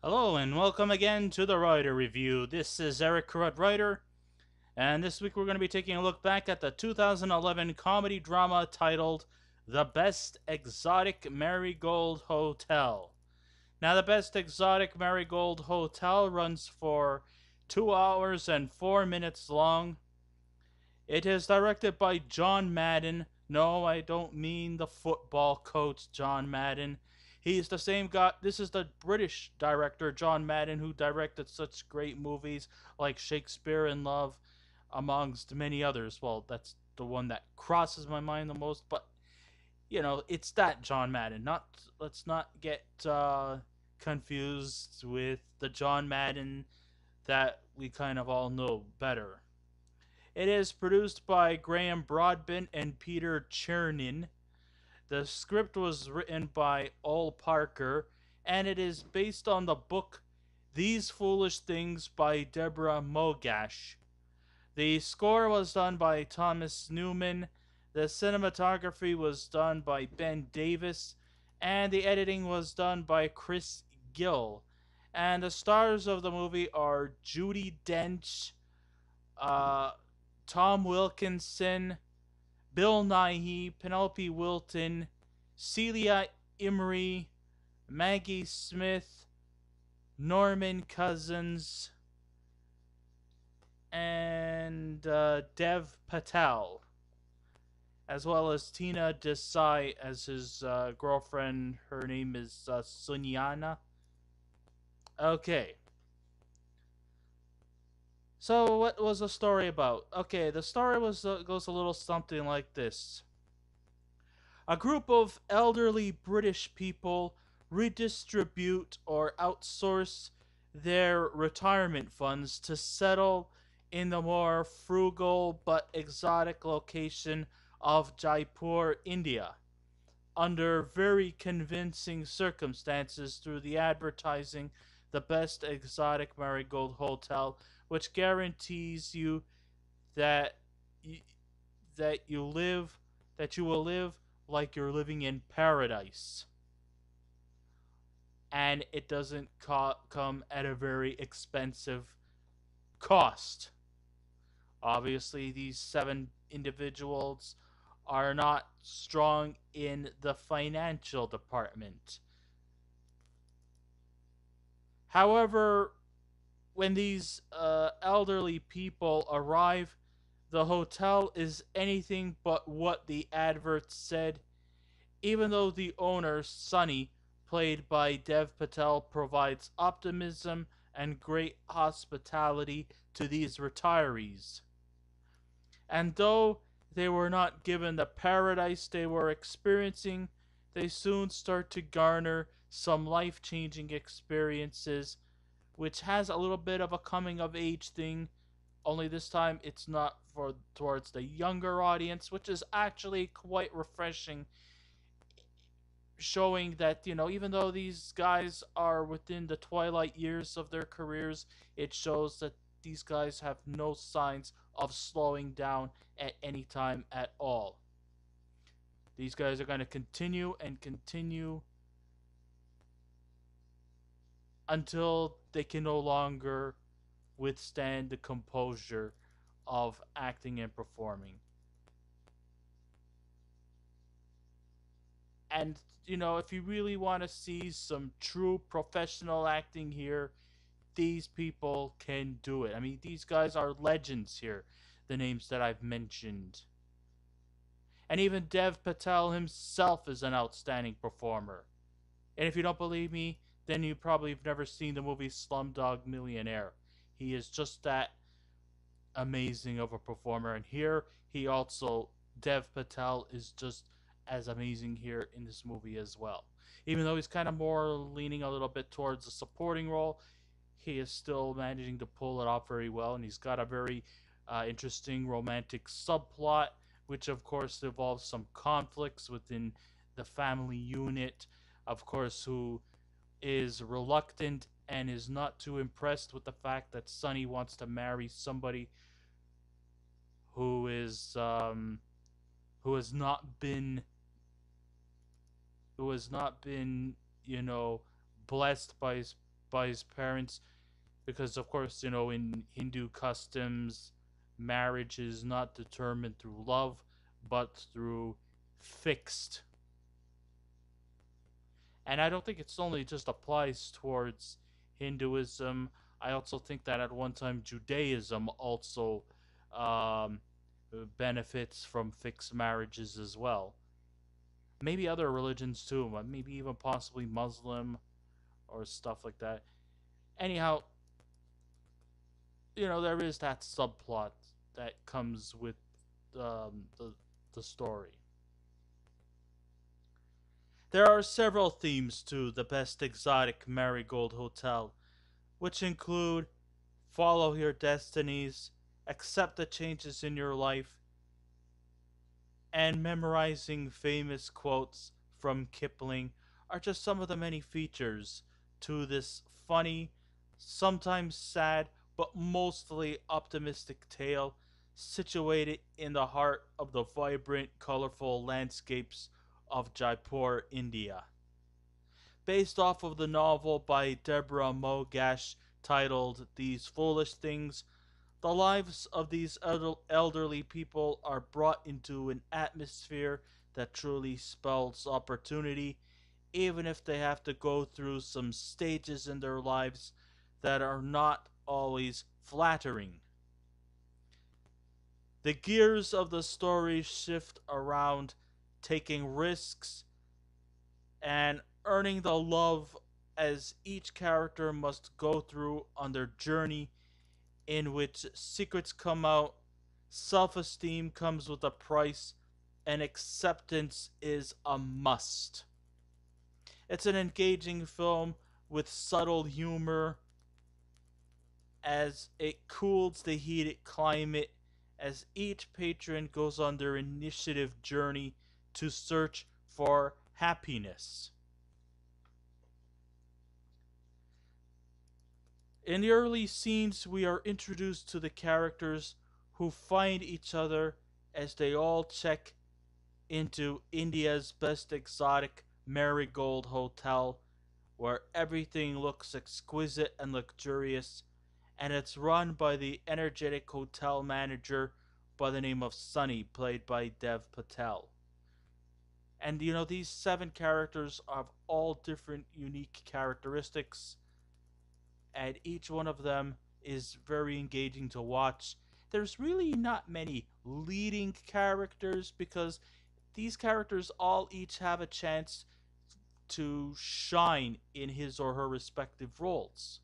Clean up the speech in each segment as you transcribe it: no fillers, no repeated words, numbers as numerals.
Hello and welcome again to the Writer Review. This is Eric Carruth Writer, and this week we're going to be taking a look back at the 2011 comedy drama titled The Best Exotic Marigold Hotel. Now, The Best Exotic Marigold Hotel runs for 2 hours and 4 minutes long. It is directed by John Madden. No, I don't mean the football coach John Madden. He's the same guy. This is the British director John Madden who directed such great movies like Shakespeare in Love, amongst many others. Well, that's the one that crosses my mind the most. But it's that John Madden. Not let's not get confused with the John Madden that we kind of all know better. It is produced by Graham Broadbent and Peter Chernin. The script was written by Ol Parker, and it is based on the book These Foolish Things by Deborah Mogash. The score was done by Thomas Newman, the cinematography was done by Ben Davis, and the editing was done by Chris Gill. And the stars of the movie are Judi Dench, uh, Tom Wilkinson, Bill Nighy, Penelope Wilton, Celia Imrie, Maggie Smith, Norman Cousins, and Dev Patel, as well as Tina Desai as his girlfriend. Her name is Sunyana. Okay. So what was the story about? Okay, the story goes a little something like this. A group of elderly British people redistribute or outsource their retirement funds to settle in the more frugal but exotic location of Jaipur, India, under very convincing circumstances through the advertising the best exotic marigold hotel, which guarantees you that y- that you will live like you're living in paradise, and it doesn't come at a very expensive cost. Obviously, these seven individuals are not strong in the financial department. However, when these elderly people arrive, the hotel is anything but what the advert said, even though the owner, Sunny, played by Dev Patel, provides optimism and great hospitality to these retirees. And though they were not given the paradise they were experiencing, they soon start to garner some life changing experiences, which has a little bit of a coming of age thing, only this time it's not for towards the younger audience, which is actually quite refreshing, showing that even though these guys are within the twilight years of their careers, it shows that these guys have no signs of slowing down at any time at all. These guys are going to continue and continue until they can no longer withstand the composure of acting and performing. And if you really want to see some true professional acting here, these people can do it. I mean, these guys are legends here, the names that I've mentioned. And even Dev Patel himself is an outstanding performer. And if you don't believe me, then you probably have never seen the movie Slumdog Millionaire. He is just that amazing of a performer. And here, Dev Patel is just as amazing here in this movie as well. Even though he's kind of more leaning a little bit towards the supporting role, he is still managing to pull it off very well. And he's got a very interesting romantic subplot, which of course involves some conflicts within the family unit, of course, who is reluctant and is not too impressed with the fact that Sonny wants to marry somebody who is who has not been who has not been blessed by his by his parents because, of course, in Hindu customs, marriage is not determined through love, but through fixed. And I don't think it's only just applies towards Hinduism. I also think that at one time Judaism also um, benefits from fixed marriages as well. Maybe other religions too, maybe even possibly Muslim or stuff like that. Anyhow, there is that subplot that comes with the story. There are several themes to the best exotic Marigold Hotel, which include follow your destinies, accept the changes in your life, and memorizing famous quotes from Kipling are just some of the many features to this funny, sometimes sad, but mostly optimistic tale situated in the heart of the vibrant, colorful landscapes of Jaipur, India. Based off of the novel by Deborah Mogash titled These Foolish Things, the lives of these elderly people are brought into an atmosphere that truly spells opportunity, even if they have to go through some stages in their lives that are not always flattering. The gears of the story shift around taking risks and earning the love as each character must go through on their journey in which secrets come out, self esteem comes with a price, and acceptance is a must. It's an engaging film with subtle humor as it cools the heated climate as each patron goes on their initiative journey to search for happiness. In the early scenes, we are introduced to the characters who find each other as they all check into India's best exotic Marigold Hotel, where everything looks exquisite and luxurious, and it's run by the energetic hotel manager by the name of Sunny, played by Dev Patel. And these seven characters have all different unique characteristics, and each one of them is very engaging to watch. There's really not many leading characters because these characters all each have a chance to shine in his or her respective roles.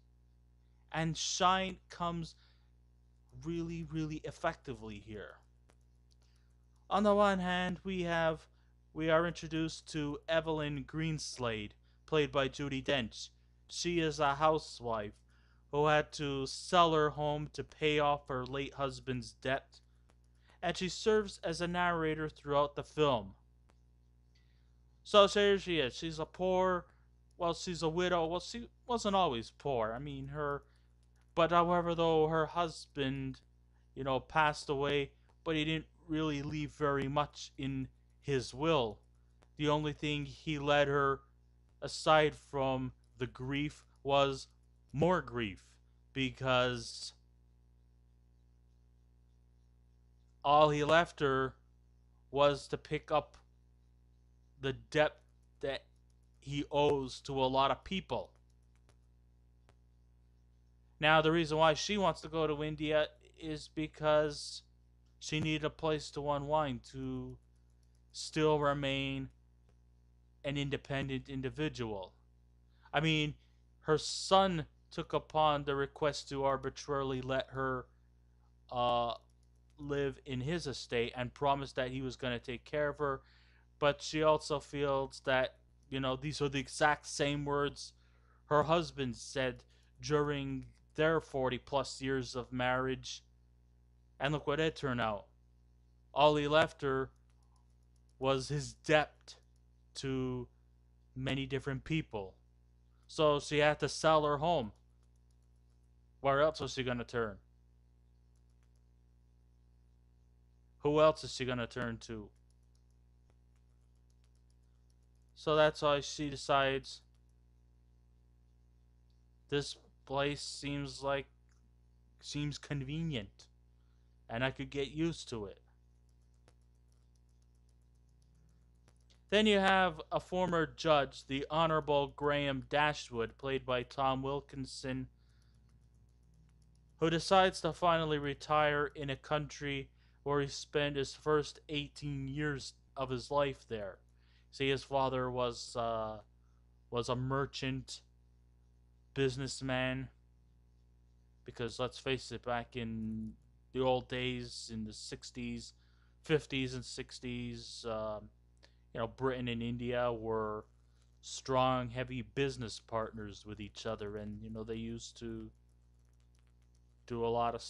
And shine comes really, really effectively here. On the one hand, we are introduced to Evelyn Greenslade, played by Judi Dench. She is a housewife who had to sell her home to pay off her late husband's debt, and she serves as a narrator throughout the film. So here she is. She's a widow. Well, she wasn't always poor. I mean, but however, though, her husband, passed away, but he didn't really leave very much in his will. The only thing he led her, aside from the grief, was more grief, because all he left her was to pick up the debt that he owes to a lot of people. Now, the reason why she wants to go to India is because she needed a place to unwind, to still remain an independent individual. I mean, her son took upon the request to arbitrarily let her uh, live in his estate and promised that he was going to take care of her. But she also feels that, these are the exact same words her husband said during their 40 plus years of marriage. And look what it turned out. All he left her was his debt to many different people. So she had to sell her home. Where else was she going to turn? Who else is she going to turn to? So that's why she decides This place seems convenient, and I could get used to it. Then you have a former judge, the Honorable Graham Dashwood, played by Tom Wilkinson, who decides to finally retire in a country where he spent his first 18 years of his life there. See, his father was a merchant businessman, because let's face it, back in the old days, in the 60s, 50s, and 60s, Britain and India were strong, heavy business partners with each other, and they used to do a lot of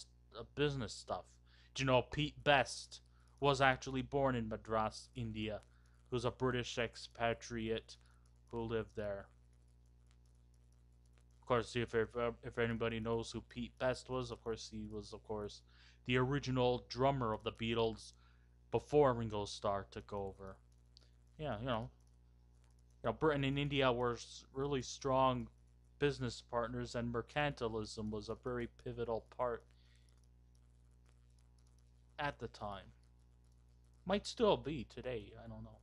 business stuff. Do you know Pete Best was actually born in Madras, India, who's a British expatriate who lived there. Of course, if anybody knows who Pete Best was, of course he was, the original drummer of the Beatles before Ringo Starr took over. Yeah, Britain and India were really strong business partners, and mercantilism was a very pivotal part at the time. Might still be today, I don't know.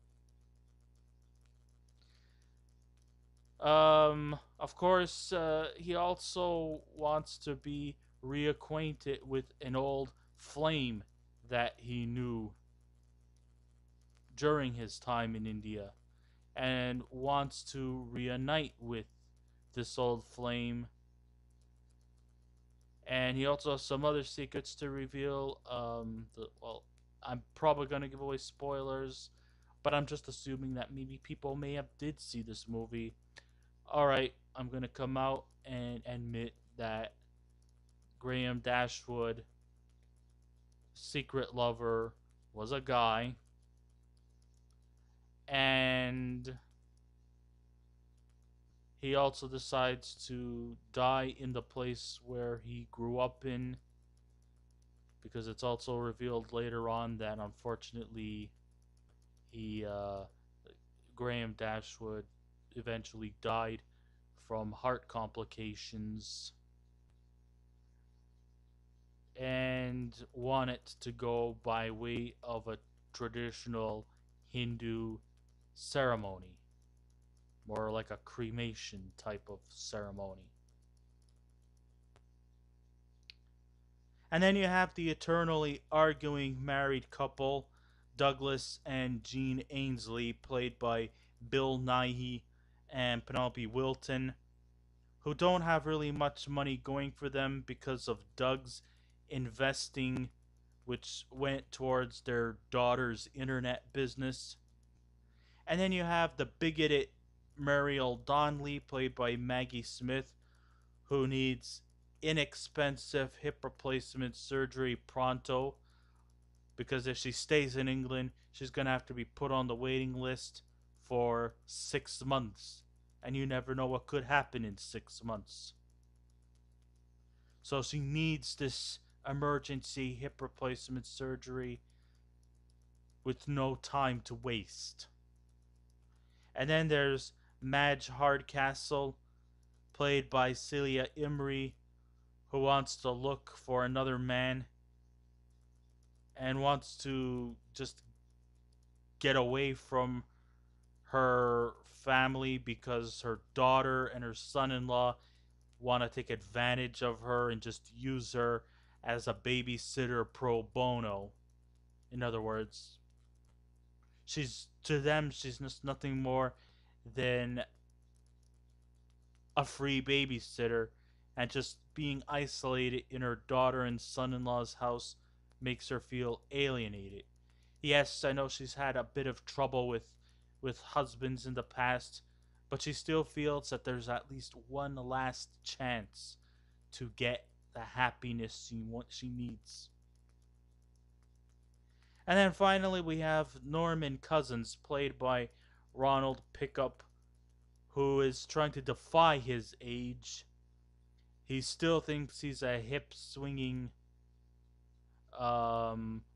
Of course, he also wants to be reacquainted with an old flame that he knew during his time in India, and wants to reunite with this old flame. And he also has some other secrets to reveal. I'm probably going to give away spoilers, but I'm just assuming that maybe people may have did see this movie. All right, I'm going to come out and admit that Graham Dashwood, secret lover, was a guy, and he also decides to die in the place where he grew up in, because it's also revealed later on that unfortunately he Graham Dashwood eventually died from heart complications and wanted to go by way of a traditional Hindu ceremony, more like a cremation type of ceremony. And then you have the eternally arguing married couple, Douglas and Jean Ainsley, played by Bill Nighy and Penelope Wilton, who don't have really much money going for them because of Doug's investing, which went towards their daughter's internet business. And then you have the bigoted Muriel Donnelly, played by Maggie Smith, who needs inexpensive hip replacement surgery pronto, because if she stays in England, she's going to have to be put on the waiting list for 6 months. And you never know what could happen in 6 months. So she needs this emergency hip replacement surgery with no time to waste. And then there's Madge Hardcastle, played by Celia Imrie, who wants to look for another man and wants to just get away from her family because her daughter and her son-in-law want to take advantage of her and just use her as a babysitter pro bono. In other words, she's just nothing more than a free babysitter, and just being isolated in her daughter and son-in-law's house makes her feel alienated. Yes, I know she's had a bit of trouble with husbands in the past, but she still feels that there's at least one last chance to get the happiness she needs. And then finally we have Norman Cousins, played by Ronald Pickup, who is trying to defy his age. He still thinks he's a hip swinging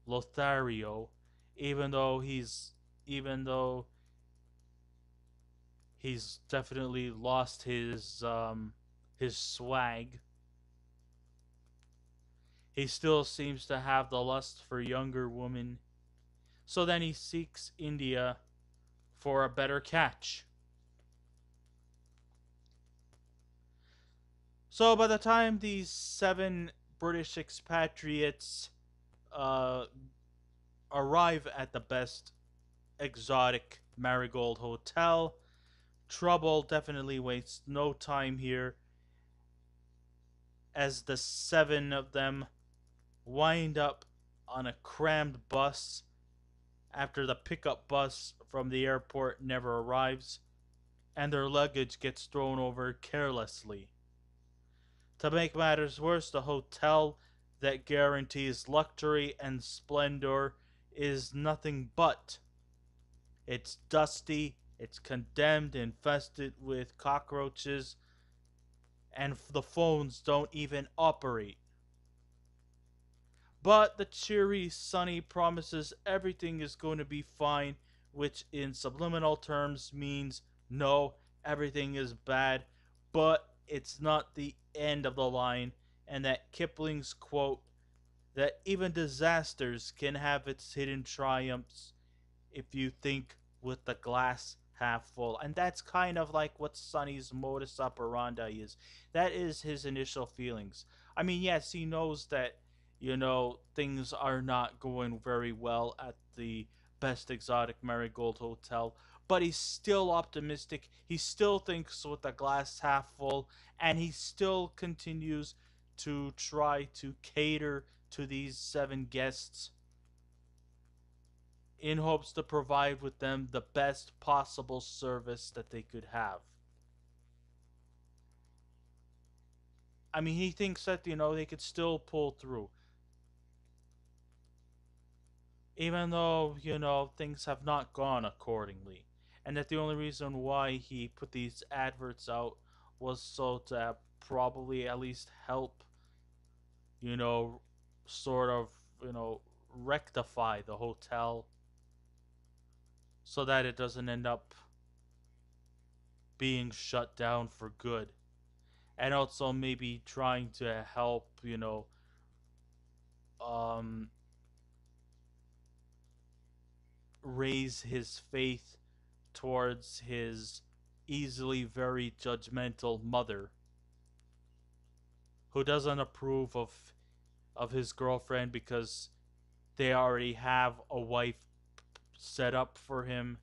Lothario, even though he's definitely lost his his swag. He still seems to have the lust for younger women. So then he seeks India for a better catch. So by the time these 7 British expatriates uh, arrive at the best exotic Marigold hotel, trouble definitely wastes no time here as the 7 of them wind up on a crammed bus after the pickup bus from the airport never arrives and their luggage gets thrown over carelessly. To make matters worse, the hotel that guarantees luxury and splendor is nothing but. It's dusty, it's condemned, infested with cockroaches, and the phones don't even operate. But the cheery Sunny promises everything is going to be fine, which in subliminal terms means no, everything is bad, but it's not the end of the line, and that Kipling's quote that even disasters can have its hidden triumphs if you think with the glass half full. And that's kind of like what Sonny's modus operandi is. That is his initial feelings. I mean, yes, he knows that, things are not going very well at the best exotic Marigold Hotel, but he's still optimistic. He still thinks with the glass half full, and he still continues to try to cater to these 7 guests in hopes to provide with them the best possible service that they could have. I mean, he thinks that, they could still pull through. Even though, things have not gone accordingly. And that the only reason why he put these adverts out was so to probably at least help, you know, sort of, rectify the hotel so that it doesn't end up being shut down for good. And also maybe trying to help, um, raise his faith towards his easily very judgmental mother, who doesn't approve of his girlfriend because they already have a wife set up for him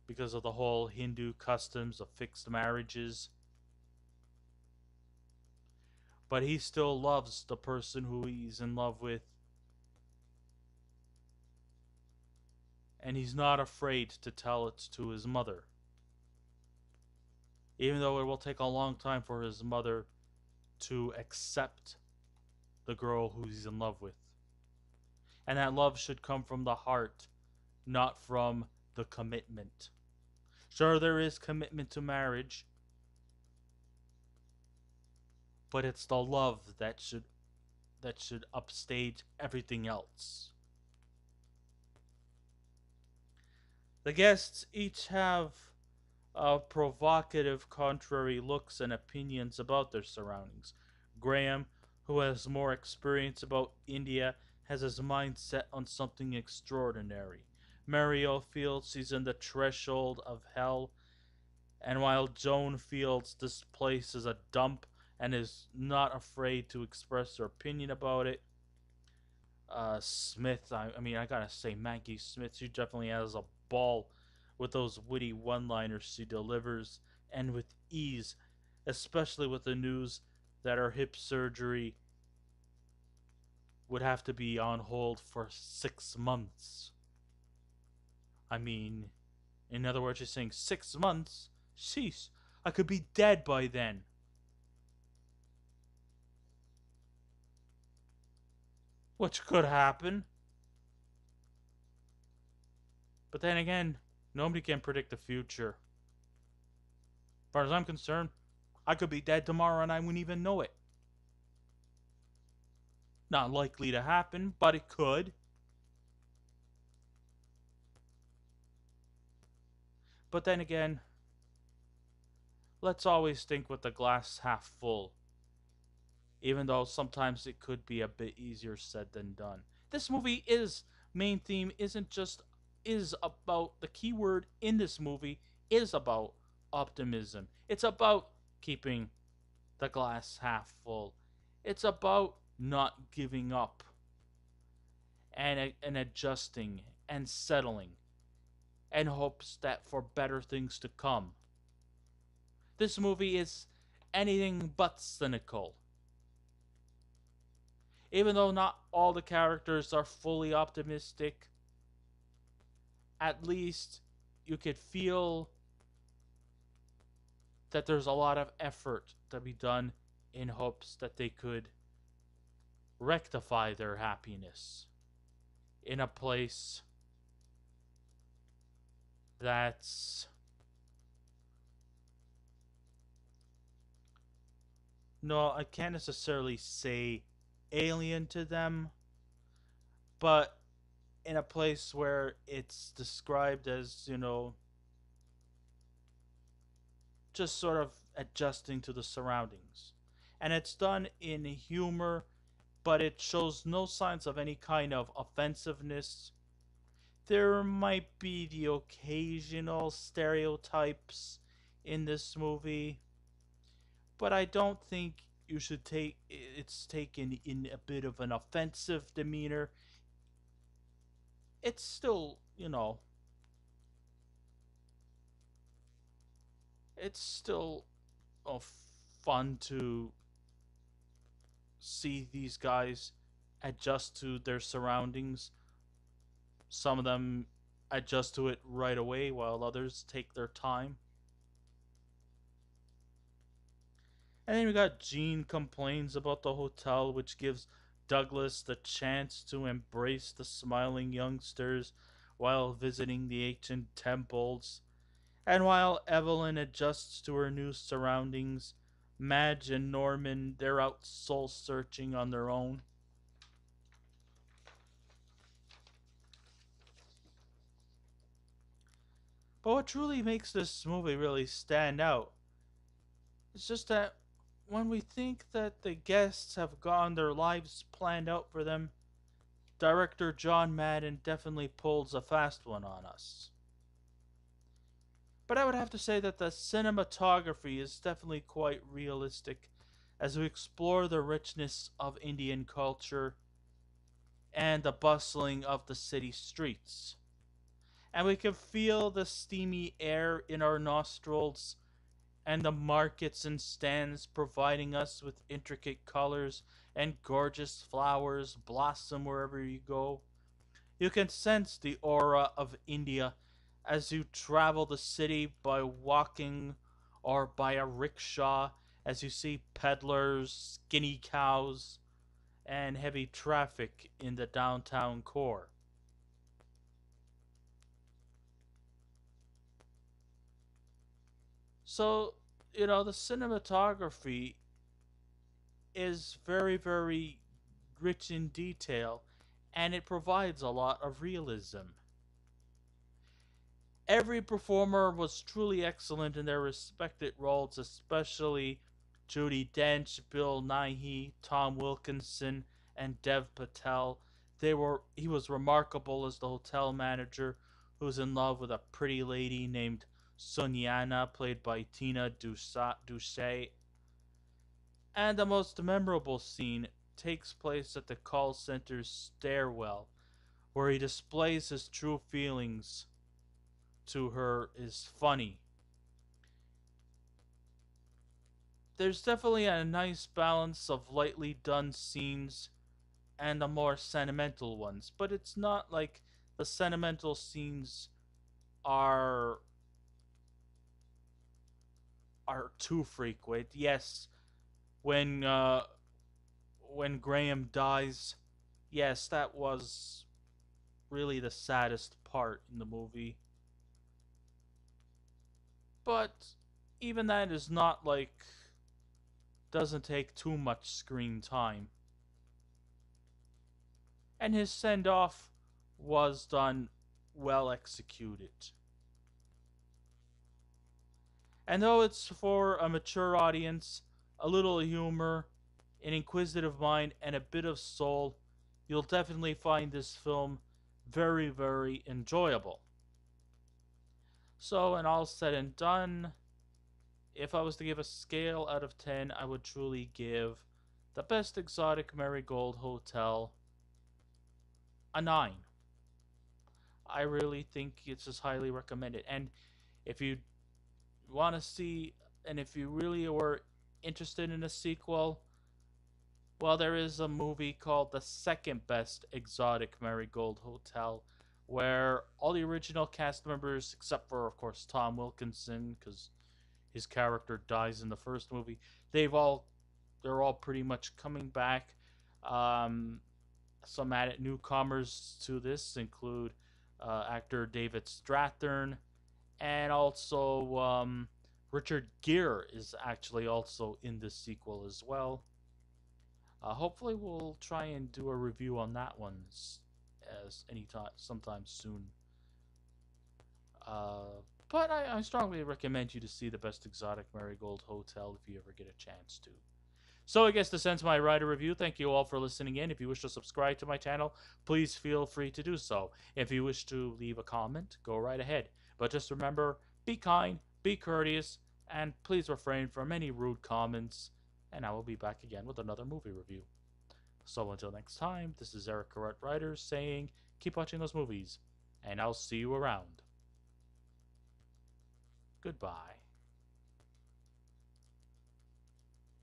because of the whole Hindu customs of fixed marriages. But he still loves the person who he's in love with. And he's not afraid to tell it to his mother. Even though it will take a long time for his mother to accept the girl who he's in love with. And that love should come from the heart, not from the commitment. Sure, there is commitment to marriage, but it's the love that should upstage everything else. The guests each have provocative, contrary looks and opinions about their surroundings. Graham, who has more experience about India, has his mind set on something extraordinary. Mario feels he's in the threshold of hell, and while Joan feels this place is a dump and is not afraid to express her opinion about it, Smith, I gotta say, Maggie Smith, she definitely has a ball with those witty one-liners she delivers, and with ease, especially with the news that her hip surgery would have to be on hold for 6 months. I mean, in other words, she's saying 6 months? Sheesh, I could be dead by then. Which could happen. But then again, nobody can predict the future. As far as I'm concerned, I could be dead tomorrow and I wouldn't even know it. Not likely to happen, but it could. But then again, let's always think with the glass half full, even though sometimes it could be a bit easier said than done. This movie is main theme isn't just is about the key word in this movie is about optimism. It's about keeping the glass half full. It's about not giving up and adjusting and settling and hopes that for better things to come. This movie is anything but cynical. Even though not all the characters are fully optimistic, at least you could feel that there's a lot of effort to be done in hopes that they could rectify their happiness in a place that's no, I can't necessarily say alien to them, but in a place where it's described as, just sort of adjusting to the surroundings. And it's done in humor, but it shows no signs of any kind of offensiveness. There might be the occasional stereotypes in this movie, but I don't think you should take it's taken in a bit of an offensive demeanor. It's still, it's still fun to see these guys adjust to their surroundings. Some of them adjust to it right away, while others take their time. And then we got Gene complains about the hotel, which gives Douglas the chance to embrace the smiling youngsters while visiting the ancient temples. And while Evelyn adjusts to her new surroundings, Madge and Norman, they're out soul searching on their own. But what truly makes this movie really stand out is just that when we think that the guests have gotten their lives planned out for them, director John Madden definitely pulls a fast one on us. But I would have to say that the cinematography is definitely quite realistic as we explore the richness of Indian culture and the bustling of the city streets. And we can feel the steamy air in our nostrils and the markets and stands providing us with intricate colors and gorgeous flowers blossom wherever you go. You can sense the aura of India as you travel the city by walking or by a rickshaw, as you see peddlers, skinny cows, and heavy traffic in the downtown core. So, the cinematography is very, very rich in detail and it provides a lot of realism. Every performer was truly excellent in their respected roles, especially Judi Dench, Bill Nighy, Tom Wilkinson, and Dev Patel. He was remarkable as the hotel manager who's in love with a pretty lady named Sunyana, played by Tina Doucet. And the most memorable scene takes place at the call center's stairwell, where he displays his true feelings to her is funny. There's definitely a nice balance of lightly done scenes and the more sentimental ones, but it's not like the sentimental scenes are are too frequent. Yes, when uh, when Graham dies, yes, that was really the saddest part in the movie. But even that is not like doesn't take too much screen time. And his send off was done well executed. And though it's for a mature audience, a little humor, an inquisitive mind, and a bit of soul, you'll definitely find this film very, very enjoyable. So, and all said and done, if I was to give a scale out of 10, I would truly give The Best Exotic Marigold Hotel a 9. I really think it's just highly recommended. And if you want to see, and if you really were interested in a sequel, well, there is a movie called The Second Best Exotic Marigold Hotel, where all the original cast members, except for, of course, Tom Wilkinson, because his character dies in the first movie, they're all pretty much coming back. Um, some added newcomers to this include actor David Strathairn, and also Richard Gere is actually also in this sequel as well. Hopefully, we'll try and do a review on that one as anytime, sometime soon. But I strongly recommend you to see The Best Exotic Marigold Hotel if you ever get a chance to. So I guess this ends my rider review. Thank you all for listening in. If you wish to subscribe to my channel, please feel free to do so. If you wish to leave a comment, go right ahead. But just remember, be kind, be courteous, and please refrain from any rude comments. And I will be back again with another movie review. So until next time, this is Eric Correct Writer saying, keep watching those movies, and I'll see you around. Goodbye.